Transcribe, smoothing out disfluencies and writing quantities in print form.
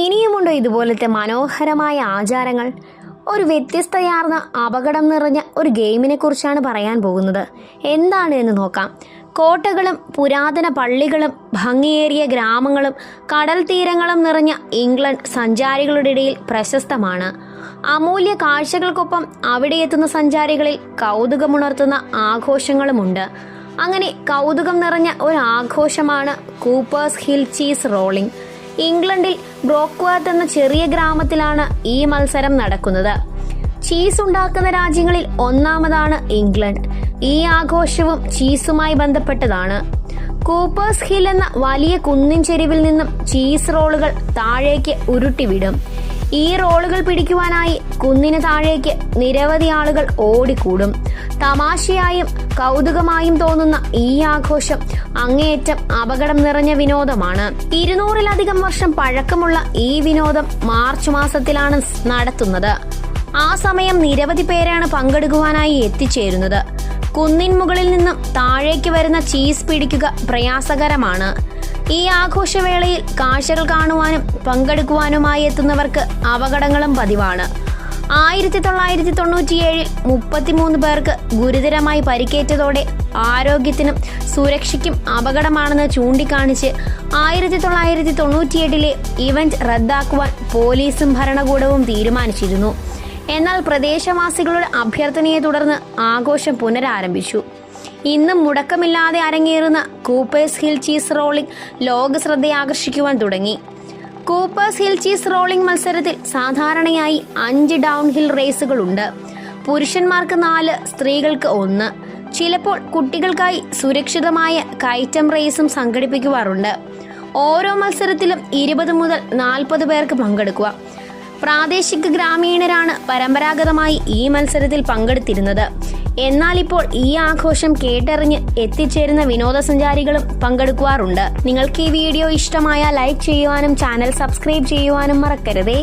ഇനിയുമുണ്ടോ ഇതുപോലത്തെ മനോഹരമായ ആചാരങ്ങൾ? ഒരു വ്യത്യസ്തയാർന്ന അപകടം നിറഞ്ഞ ഒരു ഗെയിമിനെ കുറിച്ചാണ് പറയാൻ പോകുന്നത്. എന്താണ് എന്ന് നോക്കാം. കോട്ടകളും പുരാതന പള്ളികളും ഭംഗിയേറിയ ഗ്രാമങ്ങളും കടൽ തീരങ്ങളും നിറഞ്ഞ ഇംഗ്ലണ്ട് സഞ്ചാരികളുടെ ഇടയിൽ പ്രശസ്തമാണ്. അമൂല്യ കാഴ്ചകൾക്കൊപ്പം അവിടെ എത്തുന്ന സഞ്ചാരികളിൽ കൗതുകമുണർത്തുന്ന ആഘോഷങ്ങളുമുണ്ട്. അങ്ങനെ കൗതുകം നിറഞ്ഞ ഒരു ആഘോഷമാണ് കൂപ്പേഴ്സ് ഹിൽ ചീസ് റോളിംഗ്. ഇംഗ്ലണ്ടിൽ ബ്രോക്ക്വർത്ത് എന്ന ചെറിയ ഗ്രാമത്തിലാണ് ഈ മത്സരം നടക്കുന്നത്. ചീസ് ഉണ്ടാക്കുന്ന രാജ്യങ്ങളിൽ ഒന്നാമതാണ് ഇംഗ്ലണ്ട്. ഈ ആഘോഷവും ചീസുമായി ബന്ധപ്പെട്ടതാണ്. കൂപ്പേഴ്സ് ഹിൽ എന്ന വലിയ കുന്നിൻ ചെരിവിൽ നിന്നും ചീസ് റോളുകൾ താഴേക്ക് ഉരുട്ടിവിടും. ഈ റോളുകൾ പിടിക്കുവാനായി കുന്നിന് താഴേക്ക് നിരവധി ആളുകൾ ഓടിക്കൂടും. തമാശയായും കൗതുകമായും തോന്നുന്ന ഈ ആഘോഷം അങ്ങേയറ്റം അപകടം നിറഞ്ഞ വിനോദമാണ്. 200-ലധികം വർഷം പഴക്കമുള്ള ഈ വിനോദം മാർച്ച് മാസത്തിലാണ് നടത്തുന്നത്. ആ സമയം നിരവധി പേരാണ് പങ്കെടുക്കുവാനായി എത്തിച്ചേരുന്നത്. കുന്നിൻ മുകളിൽ നിന്നും താഴേക്ക് വരുന്ന ചീസ് പിടിക്കുക പ്രയാസകരമാണ്. ഈ ആഘോഷവേളയിൽ കാഴ്ചകൾ കാണുവാനും പങ്കെടുക്കുവാനുമായി എത്തുന്നവർക്ക് അപകടങ്ങളും പതിവാണ്. 1997 33 പേർക്ക് ഗുരുതരമായി പരിക്കേറ്റതോടെ ആരോഗ്യത്തിനും സുരക്ഷയ്ക്കും അപകടമാണെന്ന് ചൂണ്ടിക്കാണിച്ച് 1998 ഇവന്റ് റദ്ദാക്കുവാൻ പോലീസും ഭരണകൂടവും തീരുമാനിച്ചിരുന്നു. എന്നാൽ പ്രദേശവാസികളുടെ അഭ്യർത്ഥനയെ തുടർന്ന് ആഘോഷം പുനരാരംഭിച്ചു. ഇന്നും മുടക്കമില്ലാതെ അരങ്ങേറുന്ന കൂപ്പേഴ്സ് ഹിൽ ചീസ് റോളിംഗ് ലോക ശ്രദ്ധയാകർഷിക്കുവാൻ തുടങ്ങി. കൂപ്പേഴ്സ് ഹിൽ ചീസ് റോളിംഗ് മത്സരത്തിൽ സാധാരണയായി 5 ഡൗൺഹിൽ റേസുകളുണ്ട്. പുരുഷന്മാർക്ക് 4, സ്ത്രീകൾക്ക് 1. ചിലപ്പോൾ കുട്ടികൾക്കായി സുരക്ഷിതമായ കയറ്റം റേസും സംഘടിപ്പിക്കുവാറുണ്ട്. ഓരോ മത്സരത്തിലും 20 മുതൽ 40 പേർക്ക് പങ്കെടുക്കുക. പ്രാദേശിക ഗ്രാമീണരാണ് പരമ്പരാഗതമായി ഈ മത്സരത്തിൽ പങ്കെടുത്തിരുന്നത്. എന്നാൽ ഇപ്പോൾ ഈ ആഘോഷം കേട്ടറിഞ്ഞ് എത്തിച്ചേരുന്ന വിനോദസഞ്ചാരികളും പങ്കെടുക്കാറുണ്ട്. നിങ്ങൾക്ക് ഈ വീഡിയോ ഇഷ്ടമായാൽ ലൈക്ക് ചെയ്യുവാനും ചാനൽ സബ്സ്ക്രൈബ് ചെയ്യുവാനും മറക്കരുതേ.